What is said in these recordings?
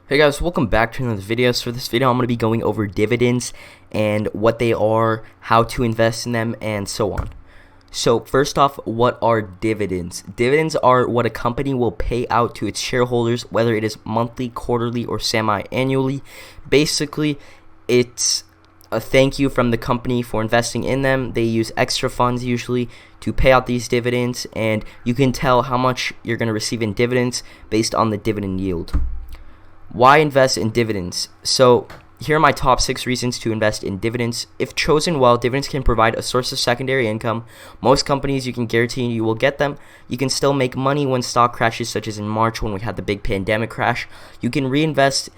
Hey guys, welcome back to another video. So for this video, I'm going to be going over dividends and what they are, how to invest in them, and so on. So first off, what are dividends? Dividends are what a company will pay out to its shareholders, whether it is monthly, quarterly, or semi-annually. Basically, it's a thank you from the company for investing in them. They use extra funds usually to pay out these dividends, and you can tell how much you're going to receive in dividends based on the dividend yield. Why invest in dividends? So here are my top 6 reasons to invest in dividends. If chosen well, dividends can provide a source of secondary income. Most companies, you can guarantee you will get them. You can still make money when stock crashes, such as in March when we had the big pandemic crash. You can reinvest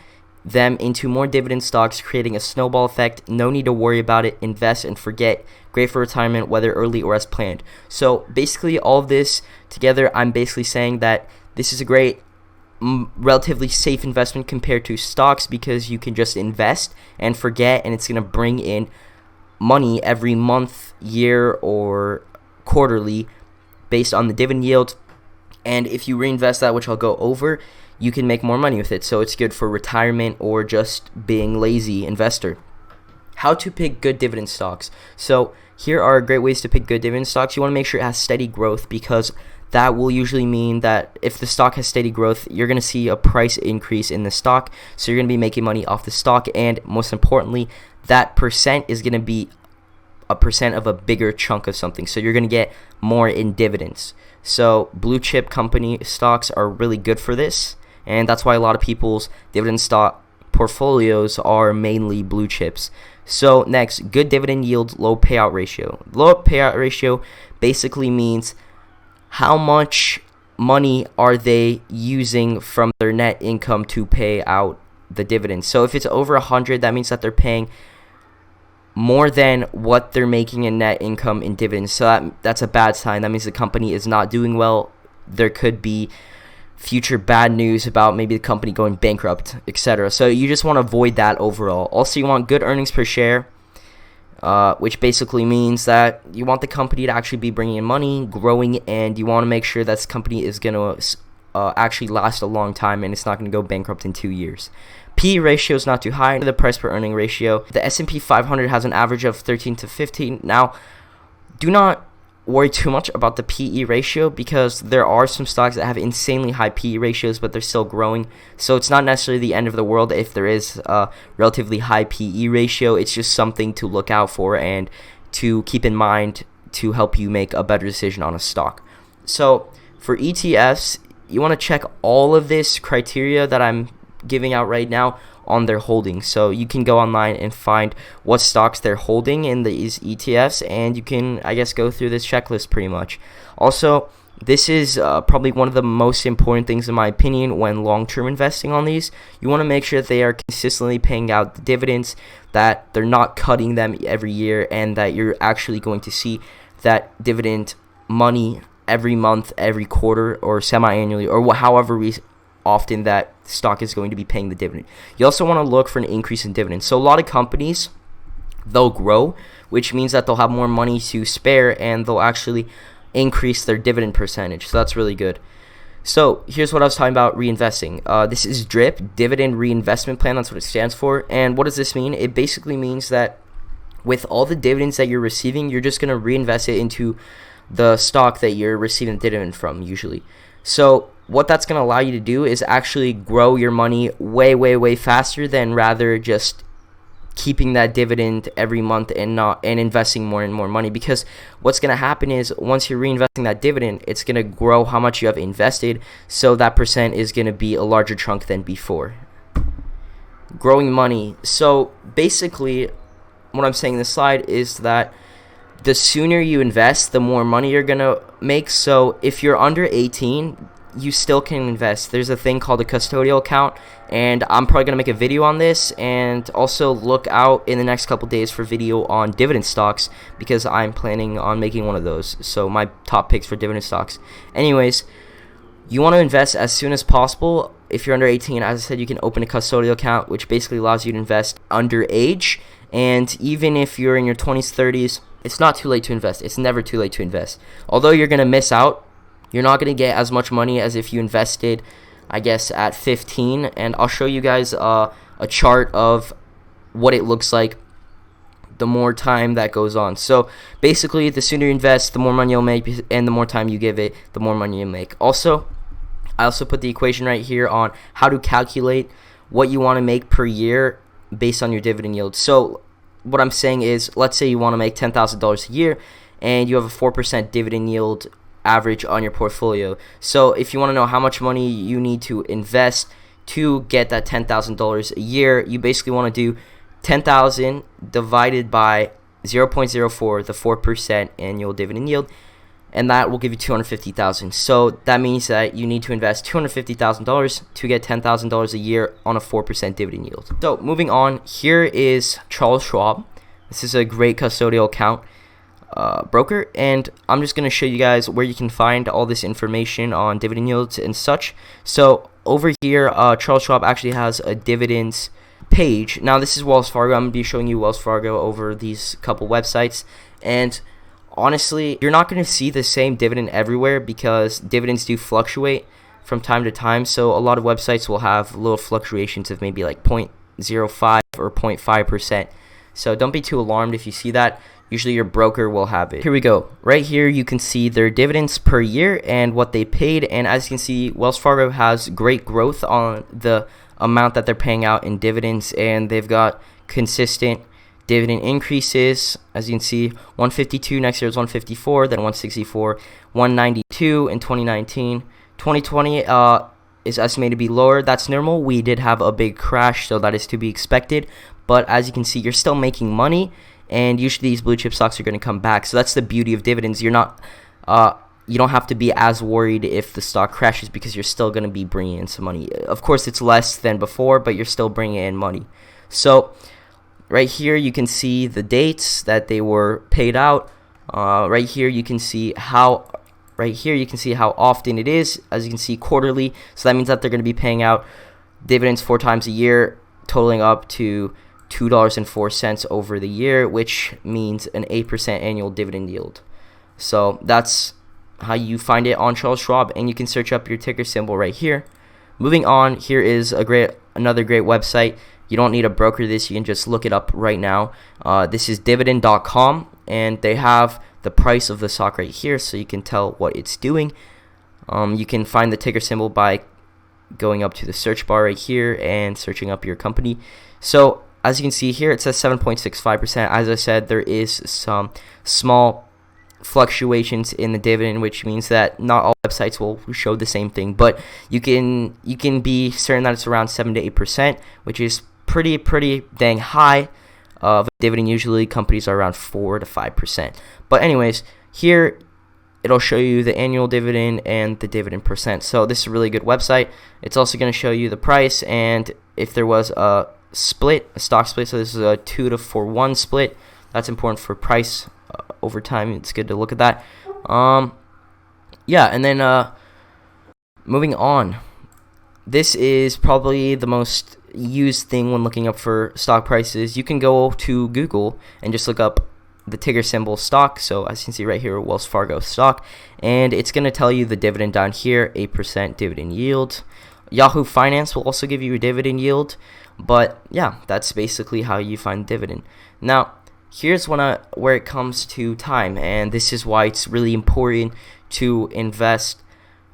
them into more dividend stocks, creating a snowball effect. No need to worry about it. Invest and forget. Great for retirement, whether early or as planned. So basically all of this together, I'm basically saying that this is a great relatively safe investment compared to stocks, because you can just invest and forget, and it's going to bring in money every month, year, or quarterly based on the dividend yield. And if you reinvest that, which I'll go over, you can make more money with it. So it's good for retirement or just being lazy investor. How to pick good dividend stocks. So here are great ways to pick good dividend stocks. You want to make sure it has steady growth, because that will usually mean that if the stock has steady growth, you're going to see a price increase in the stock. So you're going to be making money off the stock. And most importantly, that percent is going to be a percent of a bigger chunk of something. So you're going to get more in dividends. So blue chip company stocks are really good for this. And that's why a lot of people's dividend stock portfolios are mainly blue chips. So next, good dividend yield, low payout ratio. Low payout ratio basically means how much money are they using from their net income to pay out the dividends. So if it's over 100, that means that they're paying more than what they're making in net income in dividends. So that's a bad sign. That means the company is not doing well. There could be future bad news about maybe the company going bankrupt, etc. So you just want to avoid that overall. Also, you want good earnings per share, which basically means that you want the company to actually be bringing in money, growing, and you want to make sure that this company is going to actually last a long time and it's not going to go bankrupt in 2 years. P/E ratio is not too high. The price per earning ratio. The S&P 500 has an average of 13 to 15. Now, do not worry too much about the P/E ratio, because there are some stocks that have insanely high P/E ratios, but they're still growing. So it's not necessarily the end of the world if there is a relatively high P/E ratio. It's just something to look out for and to keep in mind to help you make a better decision on a stock. So for ETFs, you want to check all of this criteria that I'm giving out right now on their holdings. So you can go online and find what stocks they're holding in these ETFs, and you can, I guess, go through this checklist pretty much. Also, this is probably one of the most important things in my opinion when long-term investing on these. You want to make sure that they are consistently paying out the dividends, that they're not cutting them every year, and that you're actually going to see that dividend money every month, every quarter, or semi-annually, or however often that stock is going to be paying the dividend. You also want to look for an increase in dividends. So a lot of companies, they'll grow, which means that they'll have more money to spare, and they'll actually increase their dividend percentage. So that's really good. So here's what I was talking about reinvesting. This is DRIP, Dividend Reinvestment Plan. That's what it stands for. And what does this mean? It basically means that with all the dividends that you're receiving, you're just going to reinvest it into the stock that you're receiving the dividend from usually. So what that's going to allow you to do is actually grow your money way, way, way faster than rather just keeping that dividend every month and investing more and more money. Because what's going to happen is once you're reinvesting that dividend, it's going to grow how much you have invested. So that percent is going to be a larger chunk than before. Growing money. So basically, what I'm saying in this slide is that the sooner you invest, the more money you're going to make. So if you're under 18, you still can invest. There's a thing called a custodial account, and I'm probably going to make a video on this, and also look out in the next couple days for video on dividend stocks, because I'm planning on making one of those. So my top picks for dividend stocks. Anyways, you want to invest as soon as possible. If you're under 18, as I said, you can open a custodial account, which basically allows you to invest under age. And even if you're in your 20s, 30s, it's not too late to invest. It's never too late to invest. Although you're going to miss out, you're not going to get as much money as if you invested I guess, at 15, and I'll show you guys a chart of what it looks like the more time that goes on. So basically, the sooner you invest, the more money you'll make, and the more time you give it, the more money you make. Also, I also put the equation right here on how to calculate what you want to make per year based on your dividend yield. So what I'm saying is, let's say you want to make $10,000 a year and you have a 4% dividend yield average on your portfolio. So if you want to know how much money you need to invest to get that $10,000 a year, you basically want to do 10,000 divided by 0.04, the 4% annual dividend yield, and that will give you 250,000. So that means that you need to invest $250,000 to get $10,000 a year on a 4% dividend yield. So moving on, here is Charles Schwab. This is a great custodial account broker, and I'm just going to show you guys where you can find all this information on dividend yields and such. So over here, Charles Schwab actually has a dividends page. Now this is Wells Fargo. I'm going to be showing you Wells Fargo over these couple websites, and honestly, you're not going to see the same dividend everywhere because dividends do fluctuate from time to time. So a lot of websites will have little fluctuations of maybe like 0.05 or 0.5%. So don't be too alarmed if you see that. Usually your broker will have it. Here we go. Right here you can see their dividends per year and what they paid. And as you can see, Wells Fargo has great growth on the amount that they're paying out in dividends, and they've got consistent dividend increases. As you can see, 152 next year is 154, then 164, 192 in 2019. 2020 is estimated to be lower. That's normal. We did have a big crash, so that is to be expected. But as you can see, you're still making money, and usually these blue chip stocks are going to come back. So that's the beauty of dividends. You're not you don't have to be as worried if the stock crashes because you're still going to be bringing in some money. Of course, it's less than before, but you're still bringing in money. So right here you can see the dates that they were paid out. Right here you can see how often it is. As you can see, quarterly. So that means that they're going to be paying out dividends 4 times a year, totaling up to $2.04 over the year, which means an 8% annual dividend yield. So that's how you find it on Charles Schwab, and you can search up your ticker symbol right here. Moving on, here is another great website. You don't need a broker this, you can just look it up right now. This is Dividend.com, and they have the price of the stock right here, so you can tell what it's doing. You can find the ticker symbol by going up to the search bar right here and searching up your company. So as you can see here, it says 7.65%. As I said, there is some small fluctuations in the dividend, which means that not all websites will show the same thing, but you can be certain that it's around 7 to 8%, which is pretty dang high of a dividend. Usually companies are around 4 to 5%. But anyways, here it'll show you the annual dividend and the dividend percent. So this is a really good website. It's also going to show you the price, and if there was a split, a stock split. So this is a 2 to 4-1 split. That's important for price over time. It's good to look at that. Yeah, and then moving on. This is probably the most used thing when looking up for stock prices. You can go to Google and just look up the ticker symbol stock. So as you can see right here, Wells Fargo stock, and it's going to tell you the dividend down here, 8% dividend yield. Yahoo Finance will also give you a dividend yield, but yeah, that's basically how you find dividend. Now, here's where it comes to time, and this is why it's really important to invest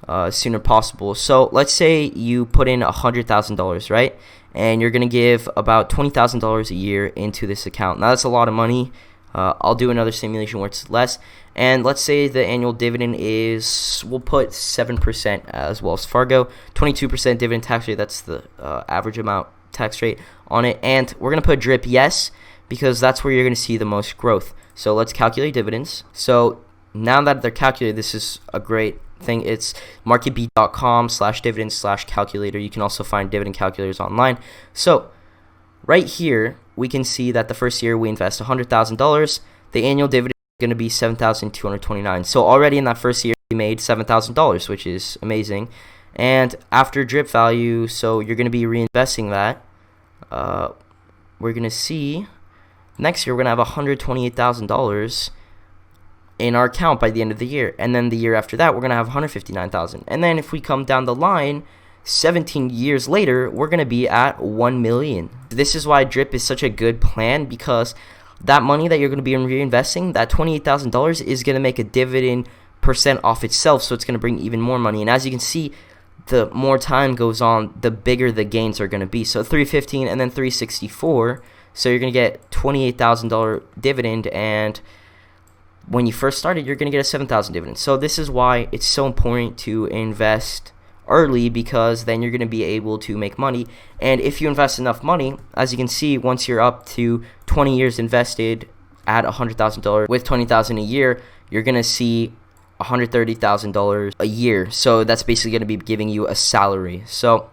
as soon as possible. So let's say you put in $100,000, right? And you're going to give about $20,000 a year into this account. Now, that's a lot of money. I'll do another simulation where it's less. And let's say the annual dividend is, we'll put 7% as Wells Fargo, 22% dividend tax rate. That's the average amount tax rate on it. And we're going to put drip yes, because that's where you're going to see the most growth. So let's calculate dividends. So now that they're calculated, this is a great thing. It's marketbeat.com/dividend/calculator. You can also find dividend calculators online. So right here, we can see that the first year we invest $100,000. The annual dividend is going to be $7,229. So already in that first year, we made $7,000, which is amazing. And after drip value, so you're going to be reinvesting that. We're going to see next year we're going to have $128,000 in our account by the end of the year. And then the year after that, we're going to have $159,000. And then if we come down the line, 17 years later, we're going to be at 1 million. This is why drip is such a good plan, because that money that you're going to be reinvesting, that $28,000, is going to make a dividend percent off itself, so it's going to bring even more money. And as you can see, the more time goes on, the bigger the gains are going to be. So 315 and then 364, so you're going to get $28,000 dividend, and when you first started, you're going to get a $7,000 dividend. So this is why it's so important to invest early, because then you're going to be able to make money. And if you invest enough money, as you can see, once you're up to 20 years invested at $100,000 with $20,000 a year, you're going to see $130,000 a year. So that's basically going to be giving you a salary. So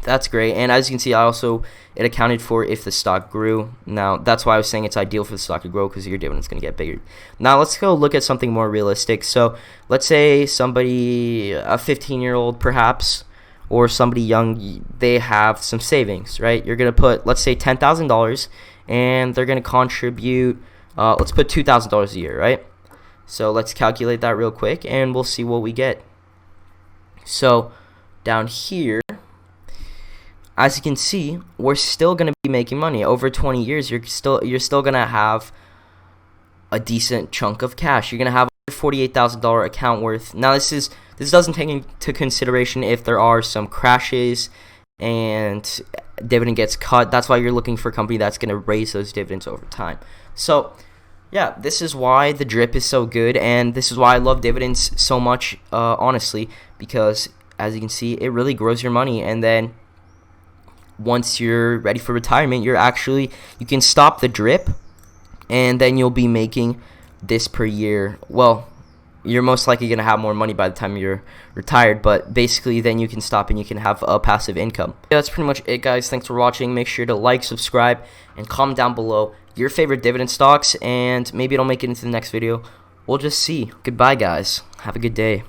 that's great. And as you can see, it accounted for if the stock grew. Now, that's why I was saying it's ideal for the stock to grow, because your dividend's going to get bigger. Now, let's go look at something more realistic. So let's say somebody, a 15-year-old perhaps, or somebody young, they have some savings, right? You're going to put, let's say, $10,000, and they're going to contribute, let's put $2,000 a year, right? So let's calculate that real quick, and we'll see what we get. So down here, as you can see, we're still going to be making money. Over 20 years, you're still going to have a decent chunk of cash. You're going to have a $48,000 account worth. Now, this doesn't take into consideration if there are some crashes and dividend gets cut. That's why you're looking for a company that's going to raise those dividends over time. So yeah, this is why the drip is so good, and this is why I love dividends so much, honestly, because as you can see, it really grows your money. And then once you're ready for retirement, you can stop the drip, and then you'll be making this per year. Well, you're most likely going to have more money by the time you're retired, but basically then you can stop and you can have a passive income. Yeah, that's pretty much it, guys. Thanks for watching. Make sure to like, subscribe, and comment down below your favorite dividend stocks, and maybe it'll make it into the next video. We'll just see. Goodbye, guys. Have a good day.